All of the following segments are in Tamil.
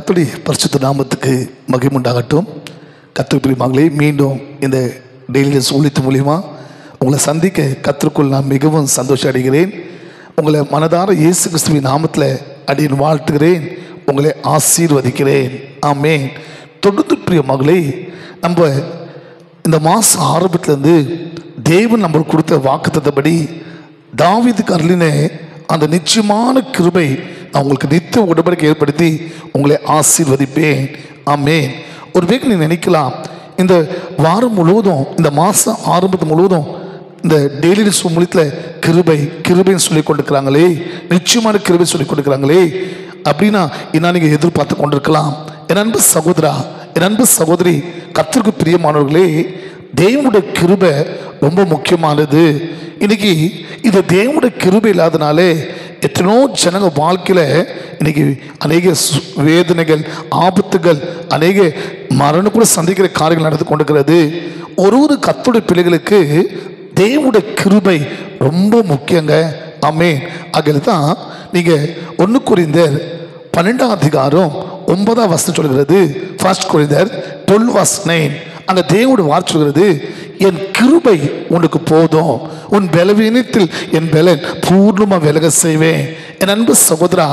கர்த்தருடைய பரிசுத்த நாமத்துக்கு மகிமை உண்டாகட்டும். கர்த்தர் பிரியமானவர்களே, மீண்டும் இந்த டெய்லி ஊழியத்தின் மூலியமா உங்களை சந்திக்க கர்த்தருக்குள் நான் மிகவும் சந்தோஷம் அடைகிறேன். உங்களை மனதார இயேசு கிறிஸ்துவின் நாமத்தில் அடியேன் வாழ்த்துகிறேன், உங்களை ஆசீர்வதிக்கிறேன். ஆமென். தொடர்ந்து பிரியமானவர்களே, நம்ம இந்த மாதம் ஆரம்பத்திலேருந்து தேவன் நம்மளுக்கு கொடுத்த வாக்குத்தத்தப்படி தாவீதுக்கு அருளின அந்த நிச்சயமான கிருபை நான் உங்களுக்கு நித்திய உடன்படிக்கை ஏற்படுத்தி உங்களை ஆசீர்வதிப்பேன். ஆமென். ஒரு வேக நீங்கள் நினைக்கலாம், இந்த வாரம் முழுவதும், இந்த மாதம் ஆரம்பத்து முழுவதும் இந்த டெய்லி மூலியத்தில் கிருபைன்னு சொல்லி கொண்டிருக்கிறாங்களே, நிச்சயமான கிருபை சொல்லி கொண்டிருக்கிறாங்களே அப்படின்னா என்ன நீங்கள் எதிர்பார்த்து கொண்டிருக்கலாம். என் அன்பு சகோதரா, என் அன்பு சகோதரி, கர்த்தருக்கு பிரியமானவர்களே, தேவனுடைய கிருபை ரொம்ப முக்கியமானது. இன்னைக்கு இது தேவனுடைய கிருபை இல்லாதனாலே எத்தனோ ஜனங்க வாழ்க்கையில் இன்னைக்கு அநேக வேதனைகள், ஆபத்துகள், அநேக மரணம் கூட சந்திக்கிற காரியங்கள் நடந்து கொண்டிருக்கிறது. ஒரு கர்த்தருடைய பிள்ளைகளுக்கு தேவனுடைய கிருபை ரொம்ப முக்கியங்க. ஆமென். அதில் தான் நீங்கள் 1 கொரிந்தியர் 12ஆம் அதிகாரம் 9ஆம் வசனம் சொல்கிறது. 1 கொரிந்தியர் 12:9 அந்த தேவனுடைய வார்த்தை சொல்கிறது, என் கிருபை உனக்கு போதும், உன் பலவீனத்தில் என் பலன் பூர்ணமாக விலக செய்வேன். என் அன்பு சகோதரா,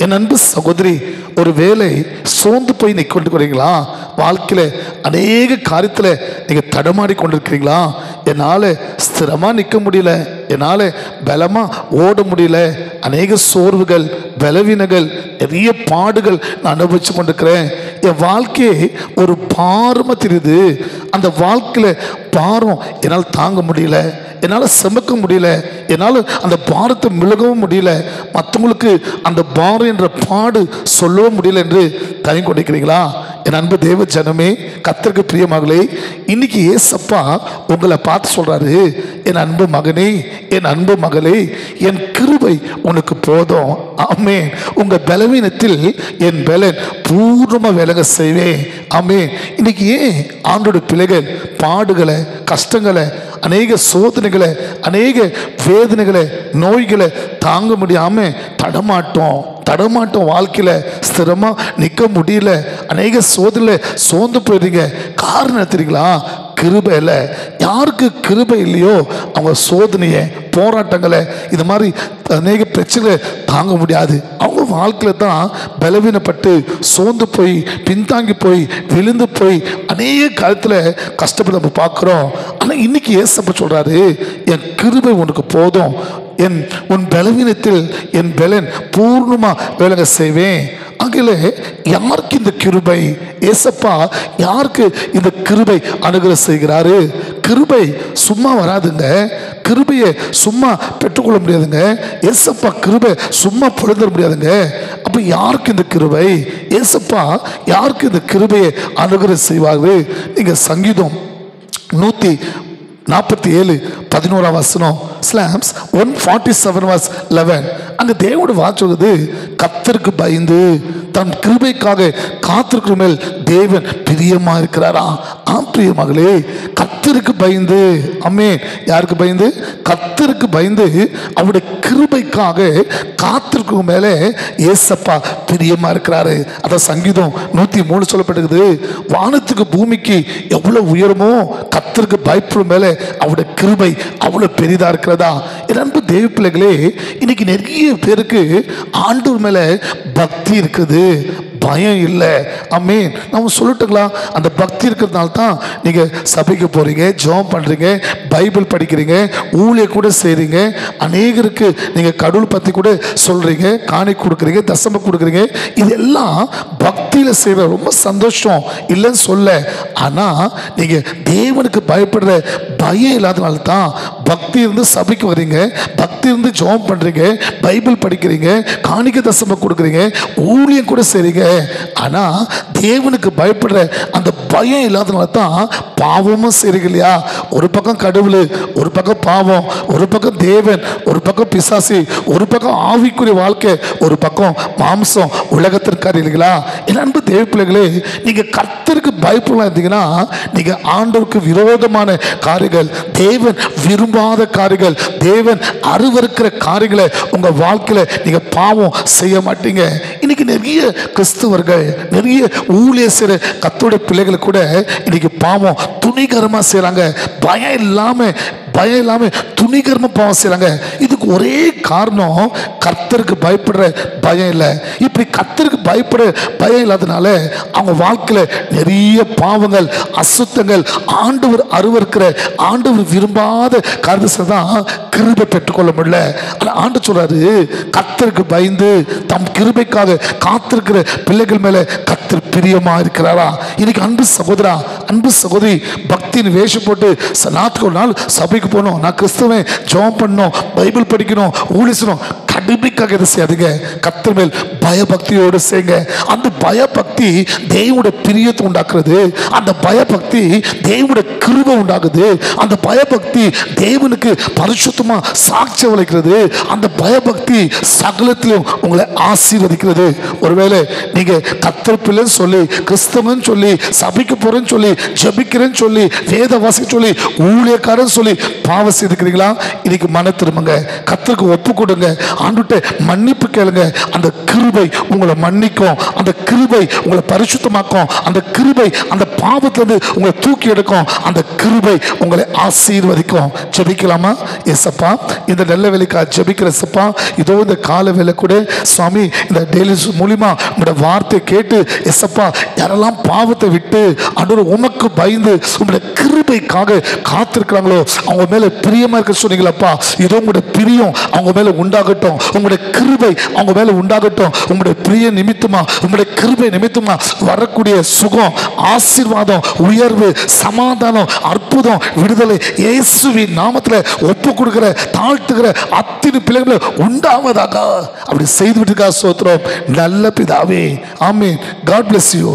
என் அன்பு சகோதரி, ஒரு வேளை சோர்ந்து போய் நிற்கொண்டிருக்கிறீங்களா? வாழ்க்கையில் அநேக காரியத்தில் நீங்கள் தடமாடி கொண்டிருக்கிறீங்களா? என்னால் ஸ்திரமாக நிற்க முடியல, என்னால் பலமாக ஓட முடியல, அநேக சோர்வுகள், பலவீனங்கள், நிறைய பாடுகள் நான் அனுபவிச்சு கொண்டிருக்கிறேன். என் வாழ்க்கையை ஒரு பாரமாக தெரியுது, அந்த வாழ்க்கையில் பாரம் என்னால் தாங்க முடியல, என்னால் சுமக்க முடியல, என்னால் அந்த பாரத்தை விலகவும் முடியல, மற்றவங்களுக்கு அந்த பாரம் என்ற பாடு சொல்லவும் முடியல என்று தயங்கி கொண்டிருக்கிறீங்களா? என் அன்பு தேவ ஜனமே, கர்த்தருக்கு பிரியமானவர்களே, இன்னைக்கு ஏசப்பா உங்களை பார்த்து சொல்றாரு, என் அன்பு மகனே, என் அன்பு மகளே, என் கிருபை உனக்கு போதும். ஆமென். உங்க பலவீனத்தில் என் பலன் பூர்ணமாக விலக செய்வேன். ஆமென். இன்னைக்கு ஏன் ஆண்டோட பிள்ளைகள் பாடுகளை, கஷ்டங்களை, அநேக சோதனைகளை, அநேக வேதனைகளை, நோய்களை தாங்க முடியாம தடமாட்டோம், வாழ்க்கையில் ஸ்திரமாக நிற்க முடியல, அநேக சோதனை சோர்ந்து போயிடுறீங்க. காரணம் தெரியுங்களா? கிருபை இல்லை. யாருக்கு கிருபை இல்லையோ அவங்க சோதனையை, போராட்டங்களை, இது மாதிரி அநேக பிரச்சனைகளை தாங்க முடியாது. அவங்க வாழ்க்கையில் தான் பலவீனப்பட்டு சோர்ந்து போய், பின்தாங்கி போய், விழுந்து போய் அநேக காலத்தில் கஷ்டப்பட்டு நம்ம பார்க்குறோம். ஆனால் இன்னைக்கு ஏசப்ப சொல்கிறாரு, என் கிருபை உனக்கு போதும், உன் பலவீனத்தில் என் பலன் பூர்ணமாக விளங்க செய்வேன். ஆகையில யாருக்கு இந்த கிருபை? ஏசப்பா யாருக்கு இந்த கிருபை அனுகிரகம் செய்கிறாரு? கிருபை சும்மா வராதுங்க, கிருபையை சும்மா பெற்றுக்கொள்ள முடியாதுங்க, ஏசப்பா கிருபை சும்மா பொழுத முடியாதுங்க. அப்ப யாருக்கு இந்த கிருபை? ஏசப்பா யாருக்கு இந்த கிருபையை அனுகிரகம் செய்வாரு? நீங்க சங்கீதம் 147:11 வசனம், ஸ்லாம்ஸ் 147:11 அங்க தேவோட வாக்குது, கர்த்தருக்கு பயந்து தன் கிருபைக்காக காத்திருக்கிற மேல் தேவன் பிரியமா இருக்கிறாரா? ஆம் பிரியமகளே, கர்த்தருக்கு பயந்து, ஆமென். யாருக்கு பயந்து? கர்த்தருக்கு பயந்து அவருடைய கிருபைக்காக காத்திருக்கிற மேல ஏசப்பா பிரியமா இருக்கிறாரு. அதான் சங்கீதம் 103 சொல்லப்பட்டிருக்குது, வானத்துக்கு பூமிக்கு எவ்வளவு உயரமோ கர்த்தருக்கு பயப்படும் மேல அவருடைய கிருபை அவ்வளவு பெரிதா இருக்கிறதா? அன்பு தேவ பிள்ளைகளே, இன்னைக்கு நிறைய பேருக்கு ஆண்டவர் மேல பக்தி இருக்குது, பயம் இல்லை. ஆமென். நம்ம சொல்லட்டுங்களா? அந்த பக்தி இருக்கிறதுனால தான் நீங்க சபைக்கு போறீங்க, ஜெபம் பண்றீங்க, பைபிள் படிக்கிறீங்க, ஊழிய கூட செய்றீங்க, அநேகருக்கு நீங்க கடவுள் பத்தி கூட சொல்றீங்க, காணிக்கை கொடுக்குறீங்க, தசமம் கொடுக்குறீங்க. இதெல்லாம் பக்தியில செய்யற ரொம்ப சந்தோஷம் இல்லைன்னு சொல்ல. ஆனா நீங்க தேவனுக்கு பயப்படுற பயம் இல்லாதனால தான் பக்தி இருந்து சபைக்கு வர்றீங்க, பக்தி இருந்து ஜெபம் பண்றீங்க, பைபிள் படிக்கிறீங்க, காணிக்கை தசமம் கொடுக்குறீங்க, ஊழியம் கூட செய்றீங்க. ஆனா தேவனுக்கு பயப்படுற அந்த பயம் இல்லாதனால தான் பாவமும் செய்றீங்க இல்லையா? ஒரு பக்கம் கடவுள், ஒரு பக்கம் பாவம், ஒரு பக்கம் தேவன், ஒரு பக்கம் பிசாசி, ஒரு பக்கம் ஆவிக்குரிய வாழ்க்கை, ஒரு பக்கம் மாம்சம், உலகத்திற்கார இல்லைங்களா? என் அன்பு தேவ பிள்ளைகளே, நீங்க கர்த்தருக்கு பயப்படலாம் இருந்தீங்கன்னா நீங்க ஆண்டவருக்கு விரோதமான காரியங்கள், தேவன் விரும்பாத காரியங்கள், தேவன் அருவருக்கிற காரியங்களை உங்க வாழ்க்கையில நீங்க பாவம் செய்ய மாட்டீங்க. இன்னைக்கு நிறைய கிறிஸ்தவர்கள், நிறைய ஊழியர் செய்கிற கர்த்தருடைய பிள்ளைகள் கூட இன்னைக்கு பாவம் துணிகரமா செய்றாங்க. பயம் இல்லாம துணிகரமா பாவம் செய்றாங்க. இதுக்கு ஒரே காரணம் கர்த்தருக்கு பயப்படுற பயம் இல்லை. இப்படி கர்த்தருக்கு பயப்படுற பயம் இல்லாதனால அவங்க வாழ்க்கையில நிறைய பாவங்கள், அசுத்தங்கள், ஆண்டவர் அருவருக்கிற, ஆண்டவர் விரும்பாத காரியத்தை தான் கிருபை பெற்றுக்கொள்ள முடியல. ஆண்டவர் சொல்றாரு, கர்த்தருக்கு பயந்து தம் கிருபைக்காக காத்திருக்கிற பிள்ளைகள் மேல கர்த்தர் பிரியமா இருக்கிறாரா? இன்னைக்கு அன்பு சகோதரா, அன்பு சகோதரி, பக்தியின் வேஷம் போட்டு நாட்டுக்கு ஒரு நாள் சபைக்கு போகணும், நான் கிறிஸ்தவன், ஜெபம் பண்ணணும், பைபிள் படிக்கணும், ஊழியணும், கடுமைக்காக எதை செய்யாதீங்க. கர்த்தர் மேல் பயபக்தியோடு செய்யுங்க. அந்த பயபக்தி தேவனுடைய பிரியத்தை உண்டாக்குறது. அந்த பயபக்தி தேவனுடைய கிருபை உண்டாகுது. அந்த பயபக்தி தேவனுக்கு பரிசுத்தமா சாட்சி வளைக்கிறது. அந்த பயபக்தி சகலத்திலும் உங்களை ஆசீர்வதிக்கிறது. ஒருவேளை நீங்க கர்த்தர் பிள்ளைன்னு சொல்லி, கிறிஸ்தவன் சொல்லி, சபைக்கு போறேன்னு சொல்லி, ஜெபிக்கிறேன்னு சொல்லி, வேத வாசி சொல்லி, ஊழியக்காரன் சொல்லி பாவம் செய்துக்கிறீங்களா? இன்னைக்கு மன திரும்புங்க, கர்த்தருக்கு ஒப்பு கொடுங்க, ஆண்டுகிட்ட மன்னிப்பு கேளுங்க. அந்த கிருபை உங்களை மன்னிக்கும், அந்த கிருபை உங்களை பரிசுத்தமாக்கும், அந்த கிருபை அந்த பாவத்திலிருந்து உங்களை தூக்கி எடுக்கும், அந்த கிருபை உங்களை ஆசீர்வதிக்கும். ஜெபிக்கலாமா? எஸ்அப்பா, இந்த நல்ல வேலைக்காக ஜெபிக்கிற எஸ்அப்பா, இதோ இந்த கால வேலை கூட சுவாமி இந்த டெய்லி மூலியமா உங்களோட வார்த்தை கேட்டு எஸ்அப்பா, யாரெல்லாம் பாவத்தை விட்டு ஆண்டவரே உமக்கு பயந்து உங்களுடைய கிருபைக்காக காத்திருக்கிறாங்களோ அவங்க மேல பிரியமா இருக்க சொன்னீங்களப்பா. இதோ உங்களுடைய பிரியம் அவங்க மேல உண்டாகட்டும், உங்களுடைய கிருபை அவங்க மேல உண்டாகட்டும். உங்களுடைய பிரிய நிமித்தமா, உங்களுடைய கிருபை நிமித்தமா வரக்கூடிய சுகம், ஆசீர்வாதம், உயர்வு, சமாதானம், அற்புதம், விடுதலை இயேசுவின் நாமத்துல ஒப்பு கொடுக்கிற, தாழ்த்துகிற அத்தனை பிள்ளைகளை உண்டாவதாக அப்படி செய்து விட்டுக்கா. சோத்திரம் நல்ல பிதாவே, ஆமென். God bless you.